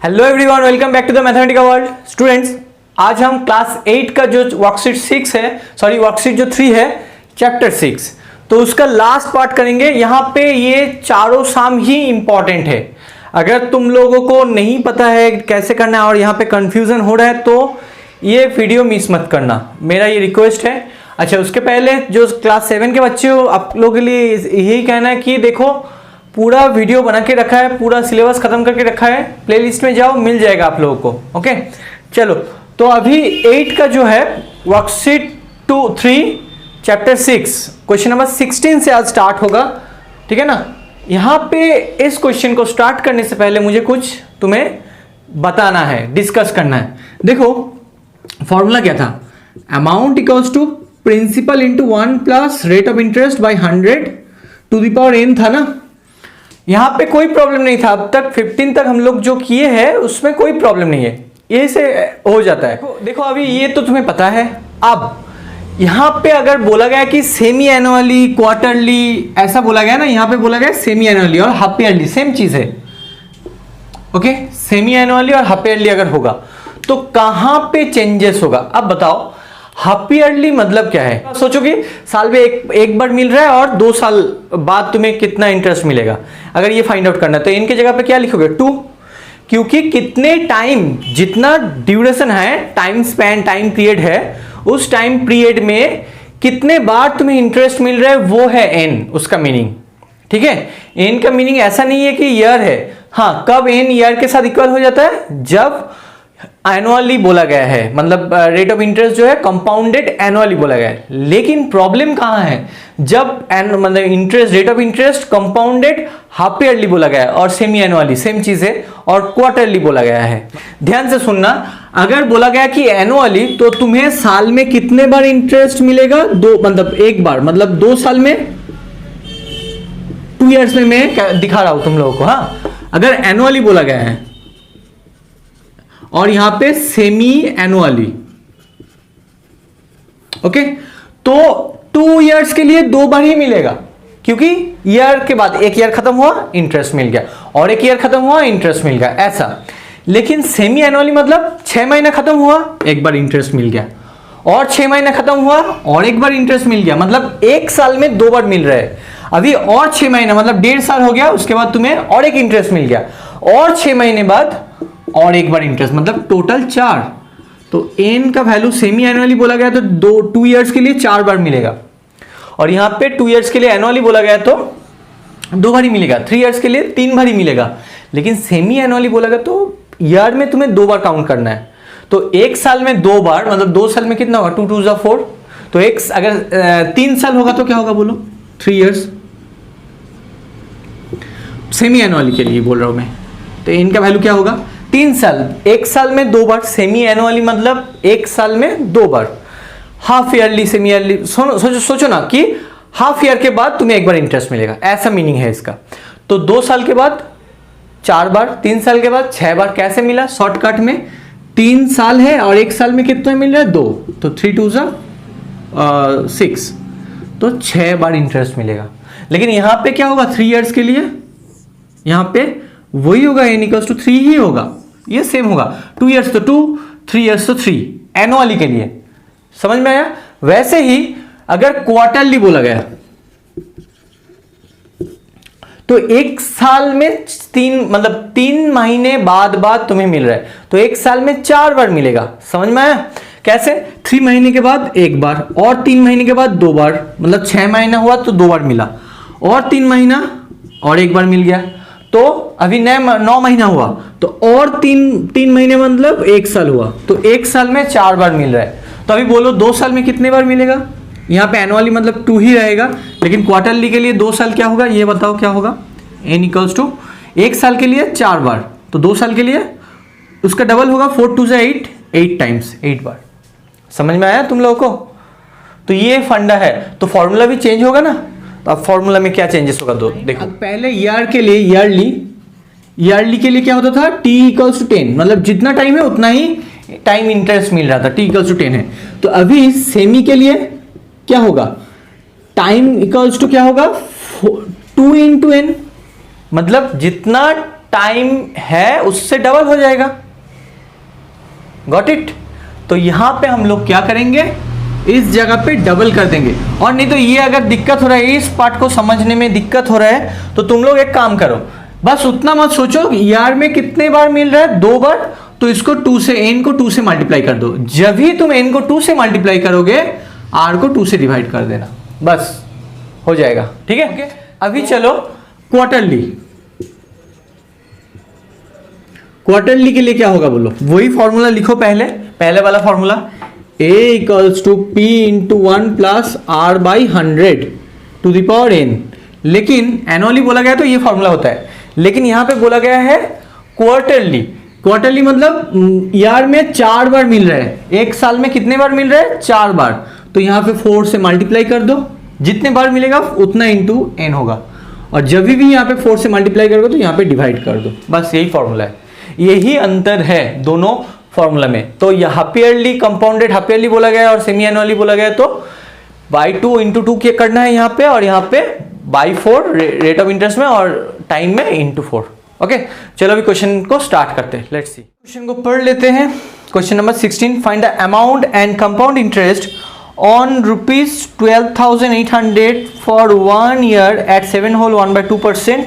Hello everyone, welcome back to the mathematical world. Students, आज हम class 8 का जो वर्कशीट 6 है, सॉरी वर्कशीट जो 3 है, चैप्टर 6, तो उसका लास्ट पार्ट करेंगे। यहाँ पे ये चारों साम ही इंपॉर्टेंट है। अगर तुम लोगों को नहीं पता है कैसे करना है और यहाँ पे कंफ्यूजन हो रहा है तो ये वीडियो मिस मत करना, मेरा ये रिक्वेस्ट है। अच्छा, उसके पहले जो क्लास 7 के बच्चे हो, आप लोगों के लिए यही कहना है कि देखो, पूरा वीडियो बना के रखा है, पूरा सिलेबस खत्म करके रखा है, प्लेलिस्ट में जाओ, मिल जाएगा आप लोगों को। ओके, चलो, तो अभी 8 का जो है वर्कशीट 3 चैप्टर 6 क्वेश्चन नंबर 16 से आज स्टार्ट होगा, ठीक है ना। यहाँ पे इस क्वेश्चन को स्टार्ट करने से पहले मुझे कुछ तुम्हें बताना है, डिस्कस करना है। देखो, फॉर्मूला क्या था, amount equals to principal into 1 plus rate of interest by 100 to the power n था ना। यहाँ पे कोई प्रॉब्लम नहीं था, अब तक 15 तक हम लोग जो किए हैं उसमें कोई प्रॉब्लम नहीं है, ये से हो जाता है। देखो अभी ये तो तुम्हें पता है। अब यहाँ पे अगर बोला गया कि सेमी एनुअली, क्वार्टरली, ऐसा बोला गया ना, यहाँ पे बोला गया सेमी एनुअली और हाफ ईयरली, सेम चीज है। ओके, सेमी एनुअली और हाफ ईयरली अगर होगा तो कहां पे चेंजेस होगा। अब बताओ, हाफ ईयरली मतलब क्या है। सोचो कि साल में एक बार मिल रहा है और 2 साल बाद तुम्हें कितना इंटरेस्ट मिलेगा। अगर ये फाइंड आउट करना है तो इनके जगह पे क्या लिखोगे, 2, क्योंकि कितने टाइम, जितना ड्यूरेशन है, टाइम स्पैन, टाइम पीरियड है, उस टाइम पीरियड में कितने बार तुम्हें इंटरेस्ट मिल रहा है वो है n, उसका मीनिंग। ठीक है, n का मीनिंग ऐसा नहीं है कि ईयर है। हाँ, कब n ईयर के साथ इक्वल हो जाता है, जब एनुअली बोला गया है, मतलब रेट ऑफ इंटरेस्ट जो है कंपाउंडेड एनुअली बोला गया है। लेकिन प्रॉब्लम कहां है, जब मतलब interest, rate of interest compounded half yearly बोला गया है और सेमी एनुअली सेम चीज है, और क्वार्टरली बोला गया है। ध्यान से सुनना, अगर बोला गया कि एनुअली तो तुम्हें साल में कितने बार इंटरेस्ट मिलेगा, 2, मतलब एक बार, मतलब 2 साल में, 2 ईयर्स में मैं दिखा रहा हूं तुम लोगों को। हाँ, अगर एनुअली बोला गया है और यहां पे सेमी एनुअली, ओके, तो 2 ईयर्स के लिए 2 बार ही मिलेगा, क्योंकि ईयर के बाद एक ईयर खत्म हुआ, इंटरेस्ट मिल गया, और एक ईयर खत्म हुआ, इंटरेस्ट मिल गया, ऐसा। लेकिन सेमी एनुअली मतलब 6 महीना खत्म हुआ, एक बार इंटरेस्ट मिल गया, और 6 महीना खत्म हुआ और एक बार इंटरेस्ट मिल गया, मतलब एक साल में 2 बार मिल रहा है। अभी और 6 महीना मतलब 1.5 साल हो गया, उसके बाद तुम्हें और एक इंटरेस्ट मिल गया, और 6 महीने बाद और एक बार इंटरेस्ट, मतलब टोटल 4। तो n का वैल्यू सेमी एनुअली बोला गया तो 2 ईयर्स के लिए 4 बार मिलेगा, और यहां पे 2 ईयर्स के लिए एनुअली बोला गया तो 2 बार ही मिलेगा, 3 ईयर्स के लिए 3 बार ही मिलेगा। लेकिन सेमी एनुअली बोला गया तो ईयर में तुम्हें 2 बार काउंट करना है। तो एक साल में 2 बार, मतलब 2 साल में कितना होगा, 2 2 4, तो एक अगर 3 साल होगा तो क्या होगा बोलो, 3 ईयर्स। सेमी एनुअली के लिए बोल रहा हूं मैं, तो इनका वैल्यू क्या होगा, 3 साल, एक साल में 2 बार, सेमी एनुअली मतलब एक साल में 2 बार। हाफ ईयरली, सेमी ईयरली, सोचो ना कि हाफ ईयर के बाद तुम्हें एक बार इंटरेस्ट मिलेगा, ऐसा मीनिंग है इसका। तो 2 साल के बाद 4 बार, 3 साल के बाद 6 बार। कैसे मिला, शॉर्टकट में, 3 साल है और एक साल में कितना मिल रहा है, 2, तो 3 2 6, तो 6 बार इंटरेस्ट मिलेगा। लेकिन यहां पे क्या होगा, 3 ईयर्स के लिए यहां पे वही होगा, n इक्वल्स टू 3 ही होगा, ये सेम होगा। 2 ईयर्स तो 2, 3 ईयर्स तो 3, एनुअली के लिए। समझ में आया। वैसे ही अगर क्वार्टरली बोला गया तो एक साल में 3, मतलब 3 महीने बाद तुम्हें मिल रहा है, तो एक साल में 4 बार मिलेगा। समझ में आया। कैसे, 3 महीने के बाद 1 बार, और 3 महीने के बाद 2 बार, मतलब 6 महीना हुआ तो 2 बार मिला, और 3 महीना और 1 बार मिल गया, तो अभी 9 महीना हुआ, तो और 3 महीने मतलब 1 साल हुआ, तो 1 साल में 4 बार मिल रहा है। तो अभी बोलो 2 साल में कितने बार मिलेगा। यहाँ पे एनुअली मतलब 2 ही रहेगा, लेकिन क्वार्टरली के लिए 2 साल क्या होगा, ये बताओ क्या होगा, n इक्वल्स टू 1 साल के लिए 4 बार, तो 2 साल के लिए उसका डबल होगा, 4 2 8, 8 टाइम्स 8 बार। समझ में आया तुम लोगों को। तो ये फंडा है, तो फॉर्मूला भी चेंज होगा ना। तो अब फॉर्मूला में क्या चेंजेस होगा, देखो। पहले ईयर के लिए, ईयरली के लिए क्या होता था, t इक्वल्स टू 10, मतलब जितना टाइम है उतना ही टाइम इंटरेस्ट मिल रहा था, t इक्वल्स टू 10 है। तो अभी सेमी के लिए क्या होगा, टाइम इक्वल्स टू क्या होगा, 2 into n, मतलब जितना टाइम है उससे डबल हो जाएगा। Got it? तो यहां पे हम लोग क्या करेंगे, इस जगह पे डबल कर देंगे। और नहीं तो ये अगर दिक्कत हो रहा है, इस पार्ट को समझने में दिक्कत हो रहा है, तो तुम लोग एक काम करो, बस उतना मत सोचो यार में कितने बार मिल रहा है, 2 बार, तो इसको 2 से, n को 2 से मल्टीप्लाई कर दो। जब भी तुम n को 2 से मल्टीप्लाई करोगे, r को 2 से डिवाइड कर देना, बस हो जाएगा। ठीक है? अभी चलो क्वार्टरली। क्वार्टरली के लिए क्या होगा बोलो, वही फॉर्मूला लिखो, पहले वाला formula, a equals to p into 1 plus r by 100 to the power n। लेकिन एनुअली बोला गया तो ये फॉर्मूला होता है, लेकिन यहां पे बोला गया है क्वार्टरली। क्वार्टरली मतलब ईयर में 4 बार मिल रहा है, एक साल में कितने बार मिल रहा है, 4 बार। तो यहां पे 4 से मल्टीप्लाई कर दो, जितने बार मिलेगा उतना इंटू n होगा। और जब भी यहाँ पे 4 से मल्टीप्लाई करोगे तो यहाँ पे डिवाइड कर दो, बस यही फॉर्मूला है। यही अंतर है दोनों फॉर्मूला में। तो ये half yearly compounded half yearly बोला गया है और सेमी एनुअली बोला गया है, तो बाई 2 इंटू 2 क्या करना है यहाँ पे, और यहाँ पे बाई 4 रेट ऑफ इंटरेस्ट में और टाइम में इंटू 4। ओके, चलो अभी क्वेश्चन को स्टार्ट करते हैं। लेट्स सी, क्वेश्चन को पढ़ लेते हैं। Question number 16, find the amount and compound interest on rupees 12,800 for 1 year at 7 whole 1/2%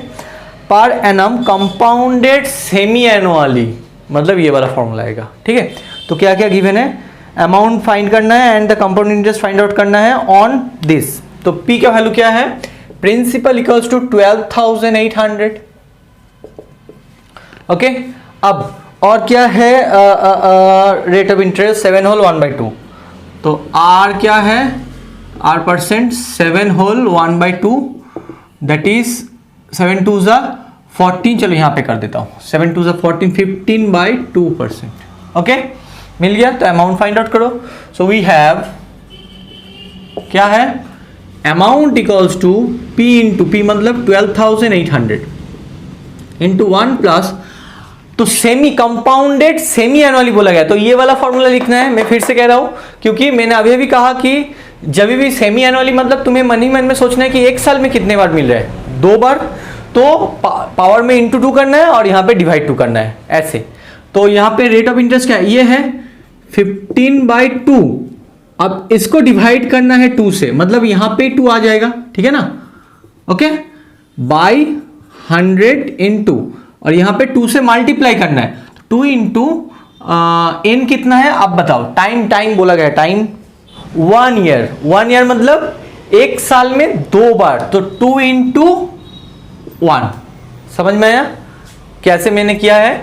per annum compounded semi annually, मतलब ये वाला फॉर्मूला आएगा। ठीक है, तो क्या क्या गिवन है, अमाउंट फाइंड करना है and the compound interest find out करना है ऑन दिस। तो P का वैल्यू क्या है, प्रिंसिपल इक्वल्स टू 12,800। ओके, अब और क्या है, रेट ऑफ इंटरेस्ट 7 whole 1/2, तो R क्या है, R percent 7 whole 1/2 that is 7 2 ज़ा 14। चलो यहाँ पे कर देता हूँ, 7 2 ज़ा 14, 15/2%। ओके, मिल गया। तो अमाउंट फाइंड आउट करो। सो वी हैव क्या है, amount equals to P into P मतलब 12,800 इंटू 1 प्लस, तो सेमी कंपाउंडेड सेमी एनुअली बोला गया, तो ये वाला फॉर्मूला लिखना है। मैं फिर से कह रहा हूं क्योंकि मैंने अभी भी कहा कि जब भी सेमी एनुअली मतलब तुम्हें मन ही मन में सोचना है कि एक साल में कितने बार मिल रहा है, 2 बार, तो पावर में इंटू 2 करना है और यहाँ पे डिवाइड 2 करना है, ऐसे। तो यहाँ पे रेट ऑफ इंटरेस्ट क्या है, ये है 15/2। अब इसको डिवाइड करना है 2 से, मतलब यहाँ पे 2 आ जाएगा, ठीक है ना। ओके, बाई 100 इंटू, और यहां पे 2 से मल्टीप्लाई करना है, 2 इंटू n कितना है आप बताओ, टाइम बोला गया, टाइम 1 ईयर। 1 ईयर मतलब एक साल में 2 बार, तो 2 इंटू 1। समझ में आया कैसे मैंने किया है।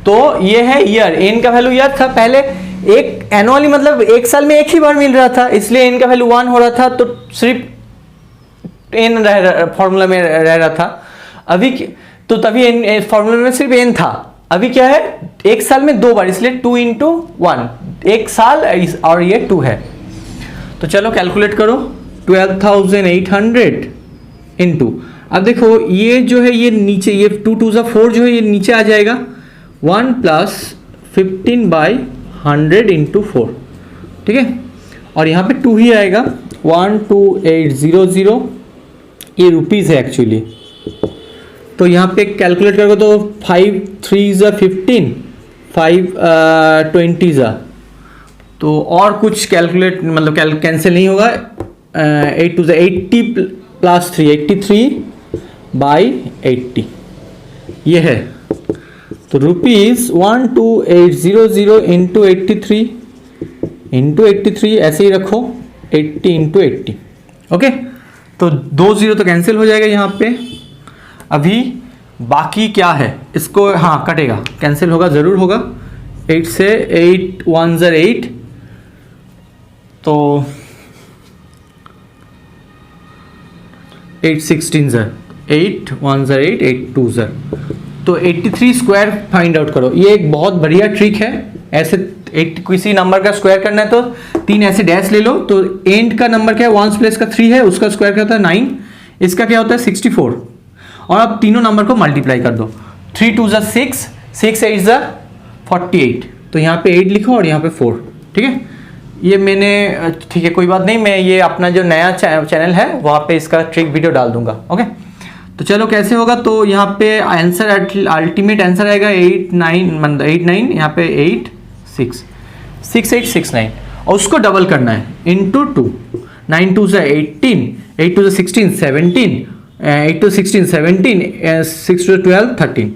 तो ये है ईयर, n का वैल्यू ईयर था पहले, एक एनुअली मतलब एक साल में एक ही बार मिल रहा था, इसलिए n का वैल्यू 1 हो रहा था, तो सिर्फ n फॉर्मूला में रह रहा था। अभी तो तभी फॉर्मूला में सिर्फ n था, अभी क्या है, एक साल में 2 बार, इसलिए 2 इंटू 1, एक साल, और ये 2 है। तो चलो कैलकुलेट करो, 12,800 इंटू, अब देखो ये जो है ये नीचे, ये 2 2 ज़ा 4 जो है ये नीचे आ जाएगा, 1 प्लस 15/100 इंटू 4, ठीक है। और यहाँ पे 2 ही आएगा, 12800, ये रुपीज़ है एक्चुअली। तो यहाँ पे कैलकुलेट करोगे तो 5 3 ज़ा 15, 5 20 ज़ा, तो और कुछ कैलकुलेट मतलब कैंसिल नहीं होगा, 8 2 ज़ा 80 प्लस 3, 83/80 ये है। तो रुपीज़ 12800 इंटू 83 ऐसे ही रखो, 80 इंटू 80। ओके, तो 2 0 तो कैंसिल हो जाएगा यहाँ पे। अभी बाकी क्या है, इसको हाँ कटेगा, कैंसिल होगा, ज़रूर होगा। 8 से 8 1 ज़ा 8, तो 8 16 ज़ा 8 1 ज़ा 8 8 2 ज़ा, तो 83 स्क्वायर फाइंड आउट करो। ये एक बहुत बढ़िया ट्रिक है, ऐसे किसी नंबर का स्क्वायर करना है तो 3 ऐसे डैश ले लो, तो एंड का नंबर क्या है, 1 प्लेस का 3 है, उसका स्क्वायर क्या होता है 9, इसका क्या होता है 64, और अब तीनों नंबर को मल्टीप्लाई कर दो, 3 2 ज़ा 6, 6 8 ज़ा 48, तो यहाँ पे 8 लिखो और यहाँ पे 4, ठीक है। ये मैंने, ठीक है कोई बात नहीं, मैं ये अपना जो नया चैनल है वहाँ पे इसका ट्रिक वीडियो डाल दूंगा। ओके, तो चलो कैसे होगा, तो यहाँ पे आंसर अल्टीमेट आंसर आएगा 89 यहाँ पे 6869 और उसको डबल करना है इंटू 2, 9 2 से 18, 8 2 से 16 17, 8 2 16 17, 6 2 12 13,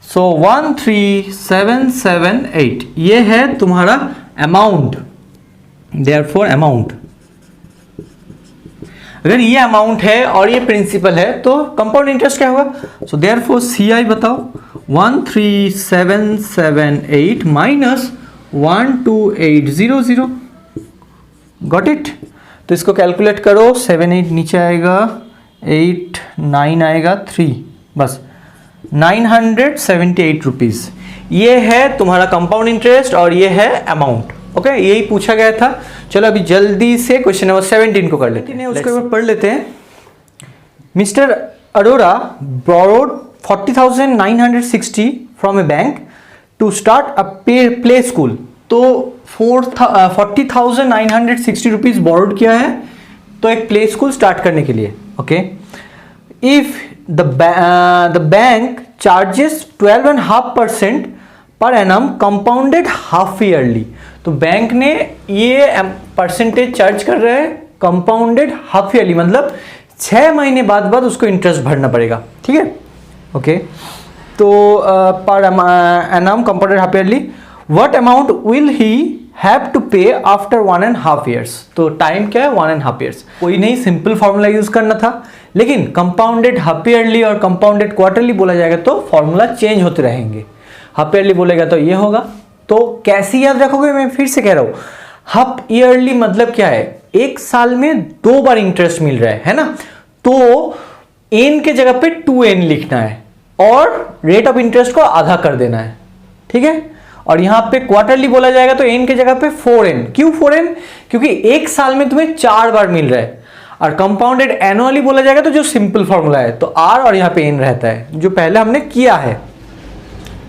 सो 13778 ये है तुम्हारा अमाउंट। देयरफॉर अमाउंट, अगर ये अमाउंट है और ये प्रिंसिपल है तो कंपाउंड इंटरेस्ट क्या होगा, सो देयरफॉर CI बताओ 13778 माइनस 12800, गॉट इट। तो इसको कैलकुलेट करो, 7 8 नीचे आएगा, 8 9 आएगा 3, बस 978 रुपीज। ये है तुम्हारा कंपाउंड इंटरेस्ट और ये है अमाउंट। ओके, यही पूछा गया था। चलो अभी जल्दी से क्वेश्चन नंबर 17 को कर लेते हैं, उसके बाद पढ़ लेते हैं। Mister Arora borrowed 40,960 from a bank to start a play school. तो 40,960 रुपीज बोरोड किया है तो एक प्ले स्कूल स्टार्ट करने के लिए। Okay, if the bank charges 12.5% पर एनम कंपाउंडेड हाफ ईयरली, तो बैंक ने ये परसेंटेज चार्ज कर रहे हैं कंपाउंडेड हाफ ईयरली, मतलब 6 महीने बाद उसको इंटरेस्ट भरना पड़ेगा। ठीक है, ओके। तो per annum compounded half yearly, what amount will he have to pay after 1.5 years। तो टाइम क्या है, 1.5 years। कोई नहीं, सिंपल फॉर्मूला यूज करना था, लेकिन कंपाउंडेड हाफ ईयरली और कंपाउंडेड क्वार्टरली बोला जाएगा तो फॉर्मूला चेंज होते रहेंगे। हाफ ईयरली बोलेगा तो ये होगा। तो कैसे याद रखोगे, मैं फिर से कह रहा हूं, हाफ ईयरली मतलब क्या है, एक साल में 2 बार इंटरेस्ट मिल रहा है ना, तो एन के जगह पे 2n लिखना है और रेट ऑफ इंटरेस्ट को आधा कर देना है। ठीक है, और यहां पे क्वार्टरली बोला जाएगा तो एन के जगह पे 4n। क्यों 4n, क्योंकि एक साल में तुम्हें 4 बार मिल रहा है। और कंपाउंडेड एनुअली बोला जाएगा तो जो सिंपल फॉर्मूला है तो r और यहाँ पे n रहता है, जो पहले हमने किया है।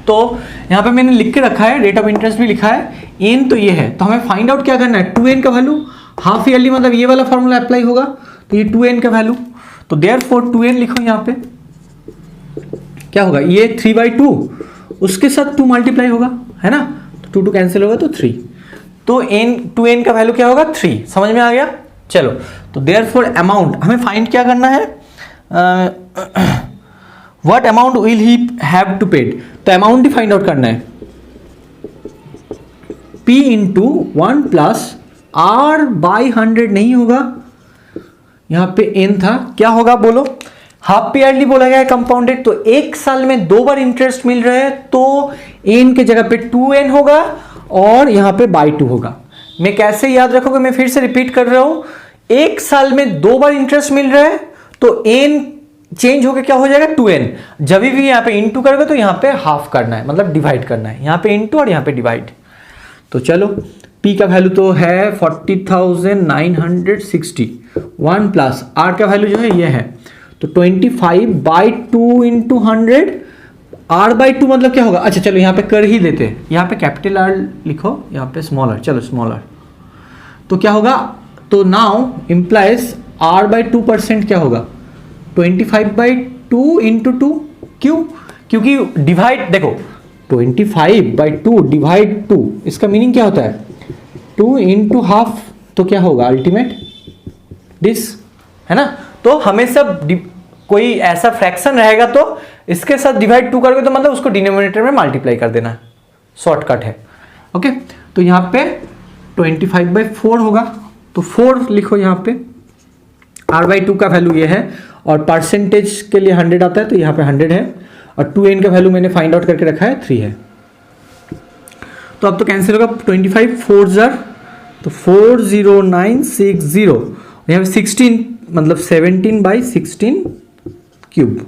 तो यहां पे मैंने लिख के रखा है, रेट ऑफ इंटरेस्ट भी लिखा है, n तो ये है। तो हमें फाइंड आउट क्या करना है, 2n का वैल्यू। हाफ ईयरली मतलब ये वाला फॉर्मूला अप्लाई होगा, तो ये 2n का वैल्यू, तो देयरफॉर 2n लिखो यहाँ पे। क्या होगा, ये 3/2 उसके साथ 2 मल्टीप्लाई होगा, है ना, तो 2 कैंसिल होगा तो 3, तो n 2n का वैल्यू क्या होगा 3। समझ में आ गया। चलो, तो देयरफॉर अमाउंट हमें फाइंड क्या करना है, what amount will he have to paid, तो अमाउंट ही फाइंड आउट करना है। P इंटू 1 प्लस R/100 नहीं होगा, यहां पे n था, क्या होगा बोलो, हाफ ईयरली बोला गया है कंपाउंडेड, तो एक साल में 2 बार इंटरेस्ट मिल रहा है तो n के जगह पे 2n होगा और यहां पे /2 होगा। मैं कैसे याद रखोगे, मैं फिर से रिपीट कर रहा हूं, एक साल में 2 बार इंटरेस्ट मिल रहा है तो n चेंज होकर क्या हो जाएगा 2n। जब भी यहाँ पे इंटू करोगे तो यहाँ पे हाफ करना है, मतलब डिवाइड करना है, यहाँ पे इंटू और यहाँ पे डिवाइड। तो चलो, p का वैल्यू तो है 40,960, 1 प्लस r का वैल्यू जो है ये है, तो 25/2 इंटू 100, r/2 मतलब क्या होगा, अच्छा चलो यहाँ पे कर ही लेते हैं, यहाँ पे कैपिटल R लिखो, यहाँ पे स्मॉल r, चलो स्मॉल r, तो क्या होगा, तो नाउ इम्प्लाइज r/2% क्या होगा 25/2 इंटू 2। क्यों, क्योंकि डिवाइड देखो 25/2 डिवाइड 2, इसका मीनिंग क्या होता है 2 इंटू हाफ, तो क्या होगा अल्टीमेट दिस, है ना। तो हमेशा कोई ऐसा फ्रैक्शन रहेगा तो इसके साथ डिवाइड 2 करोगे तो मतलब उसको डिनोमिनेटर में मल्टीप्लाई कर देना, शॉर्टकट है। ओके, तो यहाँ पे 25/4 होगा, तो 4 लिखो यहाँ पे, r/2 का वैल्यू ये है और परसेंटेज के लिए 100 आता है तो यहाँ पे 100 है, और 2n का वैल्यू मैंने फाइंड आउट करके रखा है 3 है। तो अब तो कैंसिल होगा, 25 4 जार तो 40960, यहाँ पे 16 मतलब 17/16 क्यूब,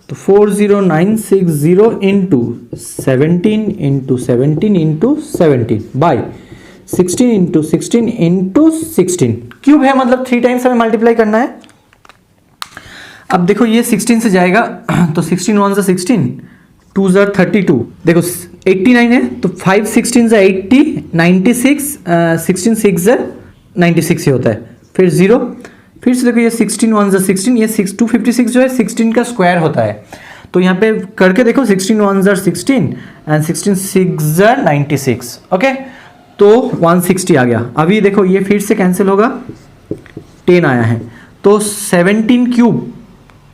तो 40960 into 17 into 17 into 17 by 16 into 16 into 16 cube है, मतलब 3 टाइम्स हमें मल्टीप्लाई करना है। अब देखो ये 16 से जाएगा तो 16 1 से 16, 2 ज़र 32, देखो 89 है तो 5 16 से 80, 96, 16 6 ज़र 96 ही होता है, फिर 0, फिर से देखो ये 16 1 ज़ा 16, ये 256 जो है 16 का स्क्वायर होता है। तो यहाँ पे करके देखो 16 1 ज़ा 16 एंड 16 6 ज़ा 96। ओके, तो 160 आ गया। अभी देखो ये फिर से कैंसिल होगा, 10 आया है, तो 17 क्यूब,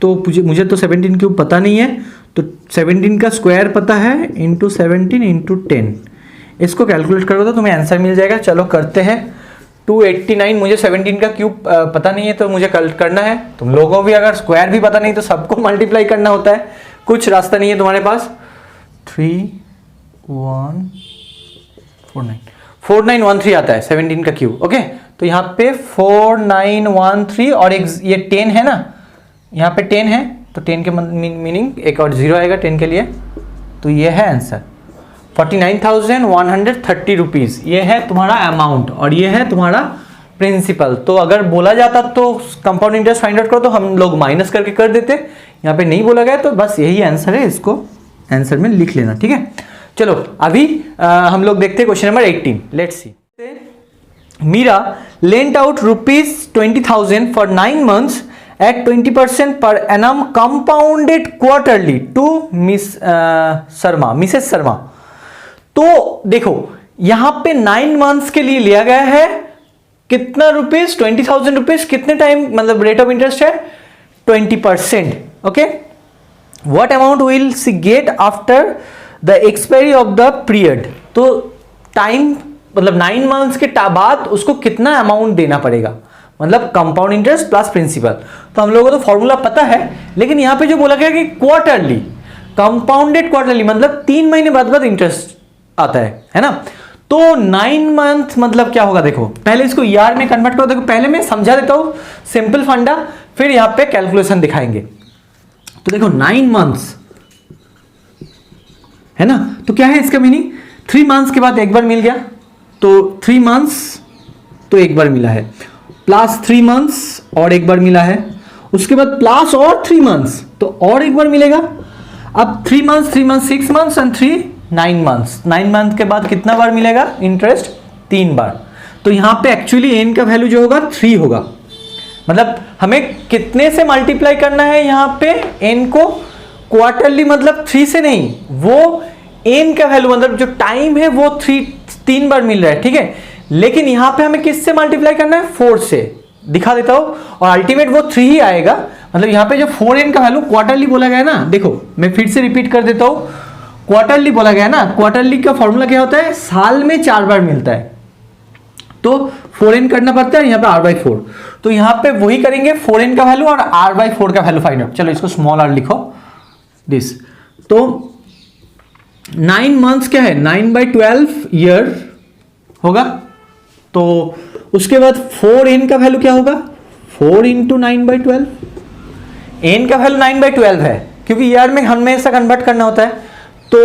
तो मुझे तो 17 क्यूब पता नहीं है, तो 17 का स्क्वायर पता है, इंटू 17 इंटू 10, इसको कैलकुलेट करो तो तुम्हें आंसर मिल जाएगा। चलो करते हैं। 289, मुझे 17 का क्यूब पता नहीं है तो मुझे करना है। तुम लोगों को भी अगर स्क्वायर भी पता नहीं तो सबको मल्टीप्लाई करना होता है, कुछ रास्ता नहीं है तुम्हारे पास। 4913 आता है 17 का क्यूब। ओके, तो यहाँ पे 4913 और एक ये 10 है ना, यहाँ पे 10 है, तो 10 के मीनिंग एक और 0 आएगा 10 के लिए, तो ये है आंसर 49,130 रुपीज़। ये है तुम्हारा अमाउंट और ये है तुम्हारा प्रिंसिपल। तो अगर बोला जाता तो कंपाउंड इंटरेस्ट फाइंड आउट करो तो हम लोग माइनस करके कर देते, यहाँ पे नहीं बोला गया तो बस यही आंसर है, इसको आंसर में लिख लेना। ठीक है, चलो अभी हम लोग देखते हैं question number 18। Let's see. Meera lent out ₹20,000 for 9 months at 20% per annum compounded quarterly to Mrs Sharma. तो देखो यहां पे 9 months के लिए लिया गया है, कितना रुपीज, 20,000 रुपीज, कितने टाइम मतलब रेट ऑफ इंटरेस्ट है 20%। Okay, what amount will see get after the expiry of the period. तो टाइम मतलब 9 months के बाद उसको कितना अमाउंट देना पड़ेगा, मतलब कंपाउंड इंटरेस्ट प्लस प्रिंसिपल। तो हम लोगों को तो फॉर्मूला पता है, लेकिन यहां पे जो बोला गया कि क्वार्टरली, कंपाउंडेड क्वार्टरली मतलब 3 महीने बाद इंटरेस्ट आता है ना। तो 9 month मतलब क्या होगा, देखो पहले इसको ईआर में कन्वर्ट करो। देखो पहले मैं समझा देता हूं सिंपल फंडा, फिर यहां पे कैलकुलेशन दिखाएंगे। तो देखो 9 months है ना, तो क्या है इसका मीनिंग, 3 months के बाद एक बार मिल गया, तो 3 months तो एक बार मिला है, प्लस 3 months और एक बार मिला है, उसके बाद प्लस और 3 months तो और एक बार मिलेगा। अब 3 months 6 months and 3 9 months। 9 month के बाद कितना बार मिलेगा इंटरेस्ट, 3 बार। तो यहां पे एक्चुअली एन का वैल्यू जो होगा 3 होगा, मतलब हमें कितने से मल्टीप्लाई करना है यहां पे एन को, क्वार्टरली मतलब 3 से नहीं, वो एन का वैल्यू मतलब जो टाइम है वो 3 बार मिल रहा है। ठीक है, लेकिन यहां पे हमें किससे मल्टीप्लाई करना है, 4 से। दिखा देता हूं, और अल्टीमेट वो 3 ही आएगा। मतलब यहां पे जो 4n का वैल्यू क्वार्टरली बोला गया है ना, देखो मैं फिर से रिपीट कर देता हूं, क्वार्टरली बोला गया है ना, क्वार्टरली का फॉर्मूला क्या होता है, साल में 4 बार मिलता है, तो 4n करना पड़ता है, यहाँ पे r/4। तो यहाँ पे वही करेंगे, 4n का वैल्यू और r/4 का वैल्यू फाइंड आउट। चलो इसको स्मॉल r लिखो दिस। तो 9 months क्या है, 9/12 ईयर होगा। तो उसके बाद 4n का वैल्यू क्या होगा, 4 × 9/12। n का वैल्यू 9/12 है, क्योंकि ईयर में हमेशा कन्वर्ट करना होता है। तो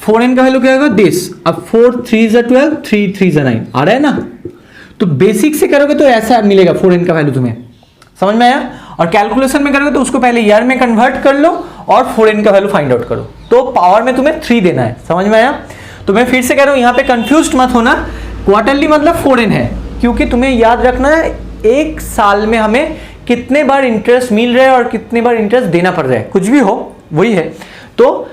4n का वैल्यू क्या होगा, दिस। अब 4 3 × 12, 3 3 × 9 आ रहा है ना। तो बेसिक से करोगे तो ऐसा मिलेगा 4n का वैल्यू, तुम्हें समझ में आया। और कैलकुलेशन में करोगे तो उसको पहले ईयर में कन्वर्ट कर लो और 4n का वैल्यू फाइंड आउट करो। तो पावर में तुम्हें 3 देना है, समझ में आया। तो मैं फिर से कह रहा हूं, यहाँ पे कंफ्यूज मत होना, क्वार्टरली मतलब 4n है, क्योंकि तुम्हें याद रखना है एक साल में हमें कितने बार इंटरेस्ट मिल रहा है और कितने बार इंटरेस्ट देना पड़ रहा है, कुछ भी हो वही है। तो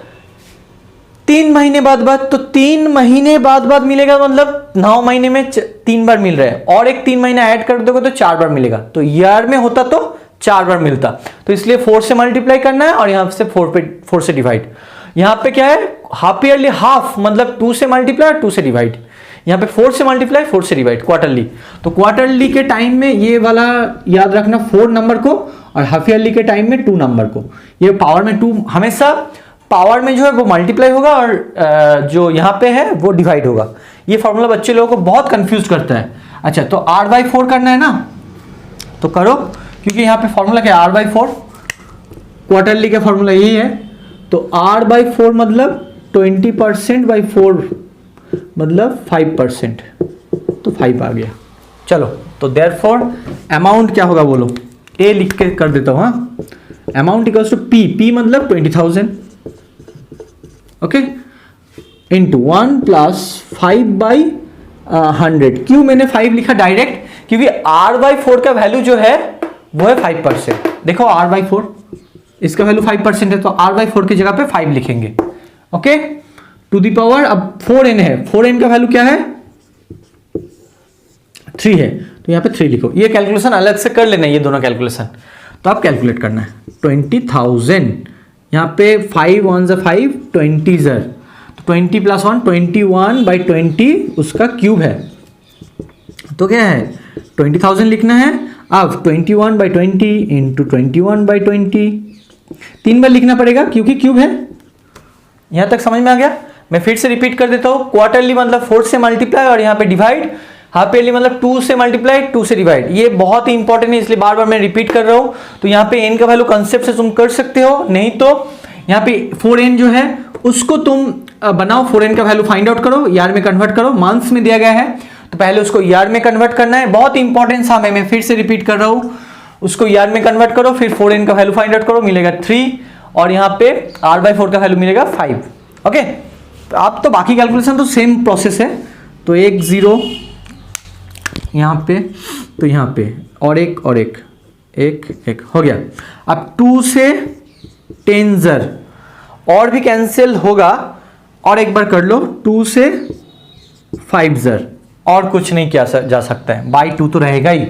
3 महीने बाद तो 3 महीने बाद मिलेगा, मतलब 9 महीने में 3 बार मिल रहा है, और एक 3 महीना ऐड कर दोगे तो 4 बार मिलेगा। तो ईयर में होता तो 4 बार मिलता, तो इसलिए 4 से मल्टीप्लाई करना है और यहां से 4 से डिवाइड। यहां पे क्या है, हाफ ईयरली, हाफ मतलब 2 से मल्टीप्लाई और 2 से डिवाइड। यहाँ पे 4 से मल्टीप्लाई 4 से डिवाइड, क्वार्टरली। तो क्वार्टरली के टाइम में ये वाला याद रखना 4 नंबर को, और हाफ ईयरली के टाइम में 2 नंबर को। ये पावर में 2 हमेशा पावर में जो है वो मल्टीप्लाई होगा और जो यहाँ पे है वो डिवाइड होगा। ये फॉर्मूला बच्चे लोगों को बहुत कंफ्यूज करता है। अच्छा, तो r/4 करना है ना, तो करो, क्योंकि यहाँ पे फॉर्मूला क्या है, r/4, क्वार्टरली का फॉर्मूला यही है। तो r/4 मतलब 20%/4 मतलब 5%, तो 5 आ गया। चलो, तो देयरफॉर अमाउंट क्या होगा बोलो, ए लिख के कर देता हूं। हाँ, अमाउंट इक्वल्स टू p मतलब 20,000, ओके, इंटू 1 + 5/100। क्यों मैंने 5 लिखा डायरेक्ट, क्योंकि r/4 का वैल्यू जो है वो है 5%। देखो r/4, इसका वैल्यू 5% है, तो r/4 की जगह पे 5 लिखेंगे। ओके, टू दी पावर, अब 4n है, 4n का वैल्यू क्या है 3 है, तो यहाँ पे 3 लिखो। ये कैलकुलेशन अलग से कर लेना, ये दोनों कैलकुलेशन तो आप कैलकुलेट करना है। 20,000, यहाँ पे 5 1 5 20 ज़र, तो 20 + 1 21/20 उसका क्यूब है, तो क्या है 20,000 लिखना है। अब 21/20 इंटू 21/20 3 बार लिखना पड़ेगा क्योंकि क्यूब है। यहां तक समझ में आ गया? मैं फिर से रिपीट कर देता हूं। क्वार्टरली मतलब 4 से मल्टीप्लाई और यहाँ पे डिवाइड, हाफ ईयरली मतलब 2 से मल्टीप्लाई 2 से डिवाइड। ये बहुत ही इंपॉर्टेंट है, इसलिए बार बार मैं रिपीट कर रहा हूं। तो यहाँ पे n का वैल्यू कंसेप्ट से तुम कर सकते हो, नहीं तो यहाँ पे 4n जो है उसको तुम बनाओ, 4n का वैल्यू फाइंड आउट करो, यार में कन्वर्ट करो, मंथ्स में दिया गया है तो पहले उसको यार में कन्वर्ट करना है। बहुत इंपॉर्टेंट सा है, मैं फिर से रिपीट कर रहा हूं। उसको यार में कन्वर्ट करो, फिर 4n का वैल्यू फाइंड आउट करो, मिलेगा 3 और यहाँ पे r/4 का वैल्यू मिलेगा 5। ओके, आप तो बाकी कैलकुलेशन तो सेम प्रोसेस है। तो 1 0 यहाँ पे, तो यहाँ पे और एक हो गया। अब 2 से 10 ज़र और भी कैंसिल होगा, और एक बार कर लो 2 से 5 ज़र, और कुछ नहीं किया जा सकता है, बाई 2 तो रहेगा ही।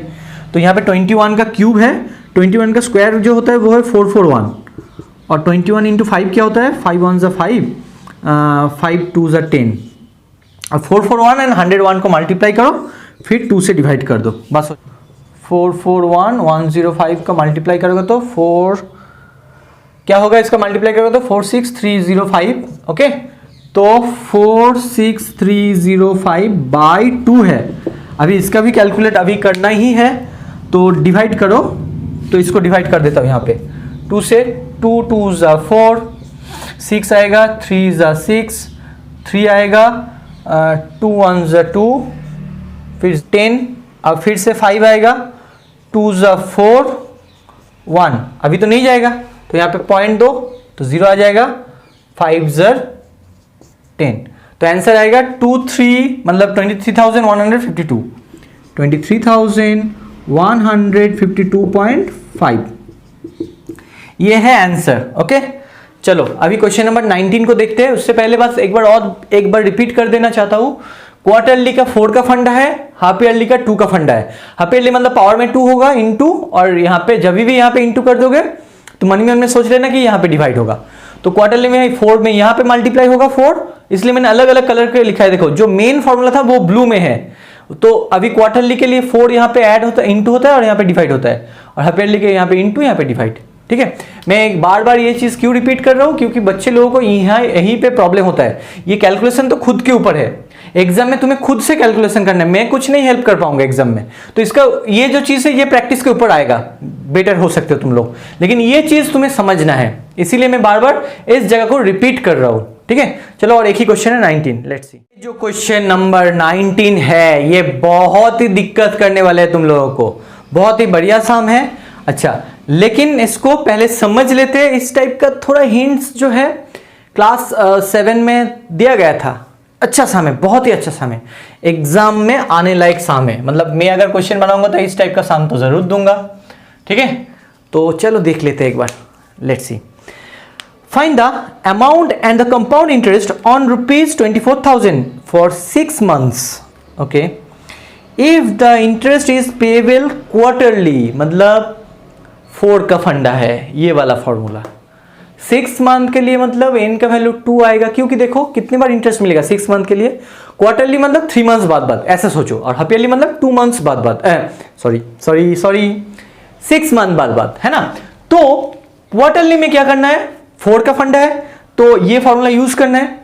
तो यहाँ पे 21 का क्यूब है, 21 का स्क्वायर जो होता है वो है 441, और 21 इंटू 5 क्या होता है 5 1 ज़ा 5 5 2 ज़ा 10, और 441 एंड 101 को मल्टीप्लाई करो, फिर 2 से डिवाइड कर दो, बस। 441 105 का मल्टीप्लाई करोगे तो 4 क्या होगा, इसका मल्टीप्लाई करोगे तो 46305। ओके, तो 46305/2 है। अभी इसका भी कैलकुलेट अभी करना ही है, तो डिवाइड करो। तो इसको डिवाइड कर देता हूँ यहाँ पे 2 से, 2 2 ज़ा 4, 6 आएगा, 3 ज़ा 6, 3 आएगा, 2 1 ज़ा 2, फिर 10, अब फिर से 5 आएगा, 2 ज़ा 4 1, अभी तो नहीं जाएगा तो यहाँ पे पॉइंट दो तो 0 आ जाएगा, 5 ज़र 10, तो आंसर आएगा 23 मतलब 23,152 23,152.5, ये है आंसर। ओके, चलो अभी क्वेश्चन नंबर 19 को देखते हैं। उससे पहले बस एक बार रिपीट कर देना चाहता हूं। क्वार्टरली का 4 का फंडा है, हाफ ईयरली का 2 का फंडा है। हाफ ईयरली मतलब पावर में 2 होगा इंटू, और यहाँ पे जब भी यहाँ पे इंटू कर दोगे तो मन में सोच लेना कि यहाँ पे डिवाइड होगा। तो क्वार्टरली में 4 में यहाँ पे मल्टीप्लाई होगा 4, इसलिए मैंने अलग अलग कलर के लिखा है। देखो जो मेन फॉर्मूला था वो ब्लू में है, तो अभी क्वार्टरली के लिए 4 यहाँ पे ऐड होता है, इंटू होता है, और यहाँ पे डिवाइड होता है, और हाफ ईयरली के यहाँ पे इंटू, यहाँ पे डिवाइड। ठीक है, मैं बार बार ये चीज क्यों रिपीट कर रहा हूँ, क्योंकि बच्चे लोगों को यहीं पे प्रॉब्लम होता है। ये कैलकुलेशन तो खुद के ऊपर है, एग्जाम में तुम्हें खुद से कैलकुलेशन करना है, मैं कुछ नहीं हेल्प कर पाऊंगा एग्जाम में। तो इसका ये जो चीज है ये प्रैक्टिस के ऊपर आएगा, बेटर हो सकते हो तुम लोग, लेकिन ये चीज तुम्हें समझना है, इसीलिए मैं बार बार इस जगह को रिपीट कर रहा हूं। ठीक है, चलो और एक ही क्वेश्चन है 19, लेट्स सी। जो क्वेश्चन नंबर 19 है ये बहुत ही दिक्कत करने वाले है तुम लोगों को, बहुत ही बढ़िया साम है। अच्छा, लेकिन इसको पहले समझ लेते हैं। इस टाइप का थोड़ा हिंट्स जो है क्लास 7 में दिया गया था। अच्छा साम है, बहुत ही अच्छा साम है, एग्जाम में आने लायक साम है। मतलब मैं अगर क्वेश्चन बनाऊंगा तो इस टाइप का साम तो जरूर दूंगा। ठीक है, तो चलो देख लेते हैं एक बार, let's see. Find the amount and the compound interest on ₹24,000 for 6 months. Okay, if the interest is payable quarterly, मतलब 4 का फंडा है ये वाला फॉर्मूला। 6 मंथ के लिए मतलब n का वैल्यू 2 आएगा, क्योंकि देखो कितने बार इंटरेस्ट मिलेगा 6 मंथ के लिए। क्वार्टरली मतलब 3 मंथ्स बाद ऐसा सोचो, और हाफ ईयरली मतलब 2 मंथ्स बाद सॉरी 6 मंथ बाद, है ना। तो क्वार्टरली में क्या करना है, 4 का फंडा है तो ये फॉर्मूला यूज करना है।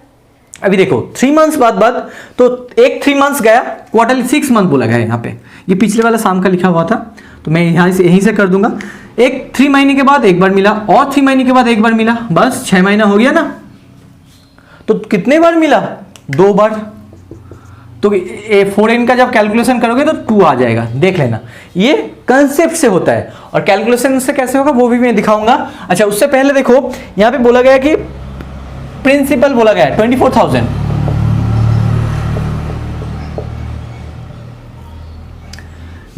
अभी देखो 3 मंथ्स बाद तो एक 3 मंथ्स गया, क्वार्टरली 6 मंथ बोला गया यहाँ पे, ये पिछले वाला शाम का लिखा हुआ था तो मैं यहीं से कर दूंगा। एक 3 महीने के बाद एक बार मिला, और 3 महीने के बाद एक बार मिला, बस 6 महीना हो गया ना। तो कितने बार मिला, 2 बार। तो 4n का जब कैलकुलेशन करोगे तो 2 आ जाएगा, देख लेना। ये कंसेप्ट से होता है, और कैलकुलेशन से कैसे होगा वो भी मैं दिखाऊंगा। अच्छा, उससे पहले देखो यहां पे बोला गया कि प्रिंसिपल बोला गया 24,000,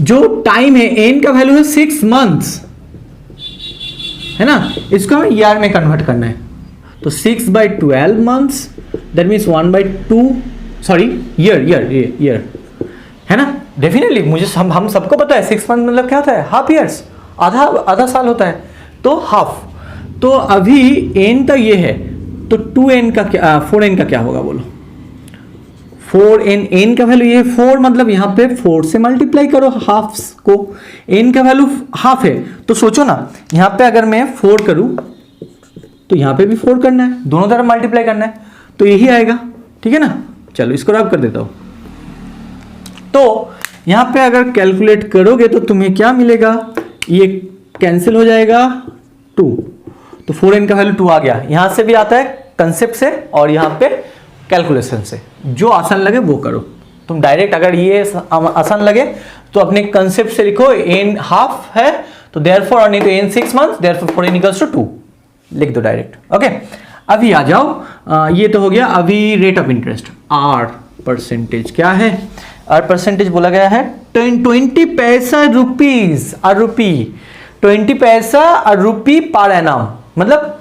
जो टाइम है एन का वैल्यू है 6 मंथ्स, है ना, इसको हमें ईयर में कन्वर्ट करना है। तो 6/12 months that means 1/2, sorry year, है ना। डेफिनेटली मुझे हम सबको पता है 6 मंथ मतलब क्या होता है, हाफ ईयर्स, आधा साल होता है, तो हाफ। तो अभी एन तक ये है, तो 2n का क्या, 4n का क्या होगा बोलो। 4n, एन का वैल्यू ये 4, मतलब यहां पे 4 से मल्टीप्लाई करो हाफ को, एन का वैल्यू हाफ है। तो सोचो ना, यहां पे अगर मैं 4 करूं तो यहां पे भी 4 करना है, दोनों तरफ मल्टीप्लाई करना है, तो यही आएगा, ठीक है ना। चलो इसको रब कर देता हूं। तो यहां पे अगर कैलकुलेट करोगे तो तुम्हें क्या मिलेगा, ये कैंसिल हो जाएगा 2, तो 4n का वैल्यू 2 आ गया। यहां से भी आता है कंसेप्ट से और यहां पे कैलकुलेशन से, जो आसान लगे वो करो। तुम डायरेक्ट अगर ये आसान लगे तो अपने कंसेप्ट से लिखो, n हाफ है तो देयरफॉर, और नहीं तो n 6 months therefore 4n equals to 2 लिख दो डायरेक्ट। ओके, अभी आ जाओ, ये तो हो गया अभी rate of interest. R percentage क्या है, और परसेंटेज बोला गया है 20 पैसा रुपीज, और रुपी 20 पैसा और रुपी पर एनम, मतलब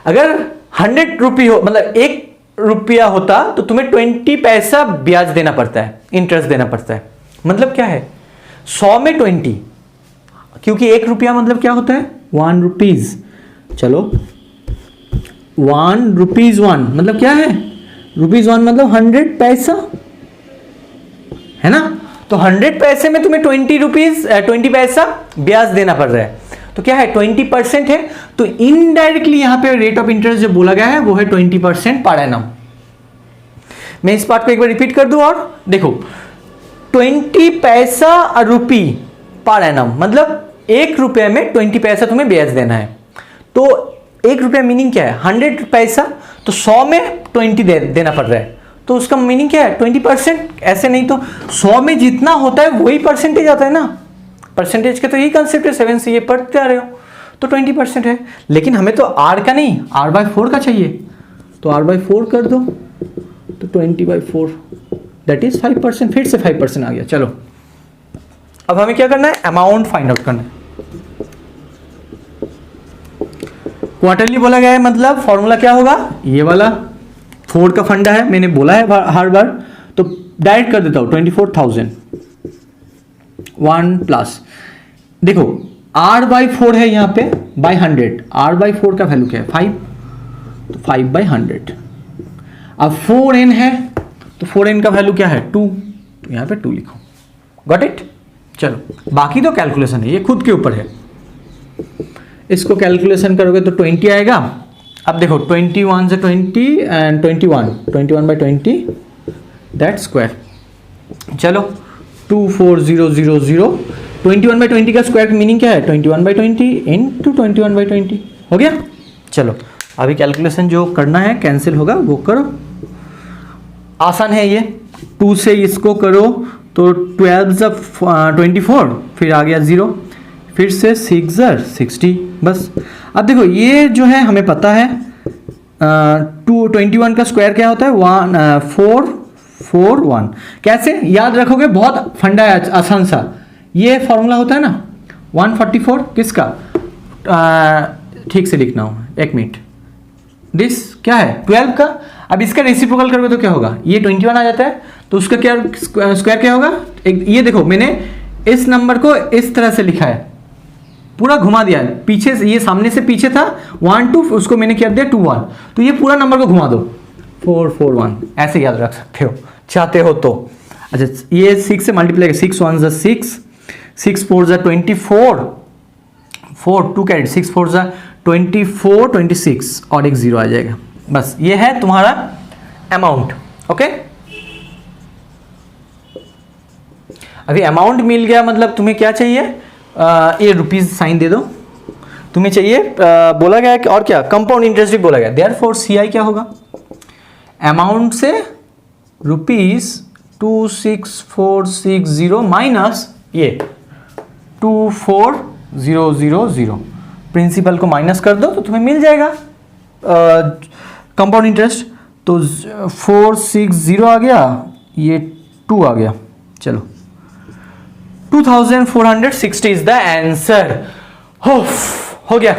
अगर 100 रुपी हो, मतलब 1 रुपया होता तो तुम्हें 20 पैसा ब्याज देना पड़ता है, इंटरेस्ट देना पड़ता है। मतलब क्या है, 100 में 20, क्योंकि 1 रुपया मतलब क्या होता है 1 रुपीज। चलो 1 रुपीज 1 मतलब क्या है, रुपीज 1 मतलब 100 पैसा, है ना। तो 100 पैसे में तुम्हें 20 पैसा ब्याज देना पड़ रहा है, तो क्या है 20% है। तो इनडायरेक्टली यहां पे रेट ऑफ इंटरेस्ट जो बोला गया है वो है 20% पर एनम। मैं इस पार्ट को एक बार रिपीट कर दूं और देखो, 20 पैसा और रुपी पर एनम मतलब 1 रुपये में 20 पैसा तुम्हें ब्याज देना है। तो 1 रुपया मीनिंग क्या है, 100 पैसा, तो 100 में 20 देना पड़ रहा है, तो उसका मीनिंग क्या है 20%। ऐसे नहीं तो 100 में जितना होता है वही परसेंटेज आता है ना, परसेंटेज का तो यही कंसेप्ट है, 7 से ये पढ़ते आ रहे हो, तो 20% है। लेकिन हमें तो r का नहीं, r/4 का चाहिए, तो r/4 कर दो, तो 20/4 दैट इज 5%, फिर से 5% आ गया। चलो अब हमें क्या करना है, अमाउंट फाइंड आउट करना है। क्वार्टरली बोला गया है, मतलब फॉर्मूला क्या होगा, ये वाला 4 का फंडा है, मैंने बोला है हर बार, तो डायरेक्ट कर देता हूं 24,000 1 प्लस, देखो r/4 है यहाँ पे बाई 100, r/4 का वैल्यू क्या है 5, तो 5/100। अब 4n है तो 4n का वैल्यू क्या है 2, तो यहाँ पे 2 लिखो, गॉट इट। चलो बाकी तो कैलकुलेशन है, ये खुद के ऊपर है, इसको कैलकुलेशन करोगे तो 20 आएगा। अब देखो 21 से 20 एंड 21/20 दैट स्क्वायर। चलो 24000, 21/20 का स्क्वायर का मीनिंग क्या है 21/20 इंटू 21/20 हो गया। चलो अभी कैलकुलेशन जो करना है कैंसिल होगा वो करो, आसान है ये। 2 से इसको करो तो 12 फिर आ गया 0, फिर से 6 60, बस। अब देखो ये जो है हमें पता है 21 का स्क्वायर क्या होता है 441। कैसे याद रखोगे, बहुत फंडा है, आसान सा। ये फॉर्मूला होता है ना 144 किसका, ठीक से लिखना हो, एक मिनट, दिस क्या है 12 का। अब इसका रेसिप्रोकल करोगे तो क्या होगा, ये 21 आ जाता है, तो उसका क्या स्क्वायर क्या होगा, ये देखो मैंने इस नंबर को इस तरह से लिखा है, पूरा घुमा दिया है, पीछे से, ये सामने से पीछे था 1 2, उसको मैंने क्या दिया 2 1, तो ये पूरा नंबर को घुमा दो 441, ऐसे याद रख सकते हो चाहते हो तो। अच्छा ये 6 से मल्टीप्लाई, 6 1 जा 6, 6 4 जा 24, 4 2 कैरेट, 6 4 जा 24 26 और एक 0 आ जाएगा, बस ये है तुम्हारा अमाउंट। ओके अभी अमाउंट मिल गया, मतलब तुम्हें क्या चाहिए, ये रुपीज साइन दे दो, तुम्हें चाहिए बोला गया कि और क्या, कंपाउंड इंटरेस्ट भी बोला गया, देयरफॉर CI क्या होगा, अमाउंट से रुपीज 26460 माइनस ये 24000, प्रिंसिपल को माइनस कर दो तो तुम्हें मिल जाएगा कंपाउंड इंटरेस्ट। तो 460 आ गया, ये 2 आ गया, चलो 2460 इज द आंसर। हो गया।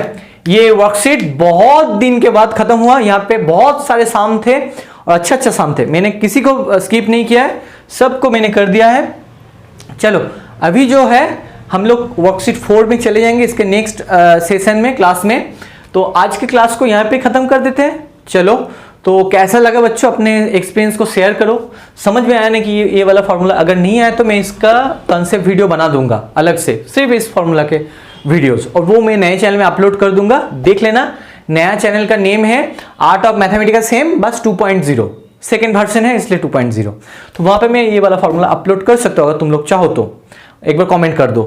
ये वर्कशीट बहुत दिन के बाद खत्म हुआ। यहाँ पे बहुत सारे साम थे और अच्छा सम थे, मैंने किसी को स्किप नहीं किया है, सबको मैंने कर दिया है। चलो अभी जो है हम लोग वर्कशीट 4 में चले जाएंगे इसके नेक्स्ट सेशन में, क्लास में। तो आज की क्लास को यहाँ पे खत्म कर देते हैं। चलो, तो कैसा लगा बच्चों, अपने एक्सपीरियंस को शेयर करो। समझ में आया ना कि ये वाला फॉर्मूला, अगर नहीं आया तो मैं इसका कॉन्सेप्ट वीडियो बना दूंगा अलग से, सिर्फ इस फॉर्मूला के वीडियोस, और वो मैं नए चैनल में अपलोड कर दूंगा, देख लेना। नया चैनल का नेम है आर्ट ऑफ मैथमेटिकल सेम, बस 2.0 सेकेंड वर्जन है इसलिए 2.0। तो वहां पे मैं ये वाला फॉर्मूला अपलोड कर सकता हूँ, अगर तुम लोग चाहो तो एक बार कमेंट कर दो।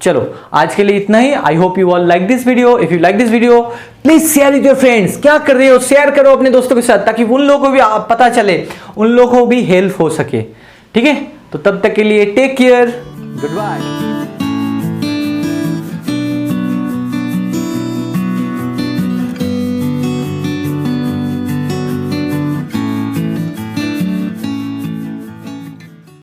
चलो आज के लिए इतना ही। I hope you all like this video. If you like this video please share with your friends. क्या कर रहे हो, शेयर करो अपने दोस्तों के साथ, ताकि उन लोगों को भी पता चले, उन लोगों को भी हेल्प हो सके। ठीक है, तो तब तक के लिए टेक केयर, गुड बाय।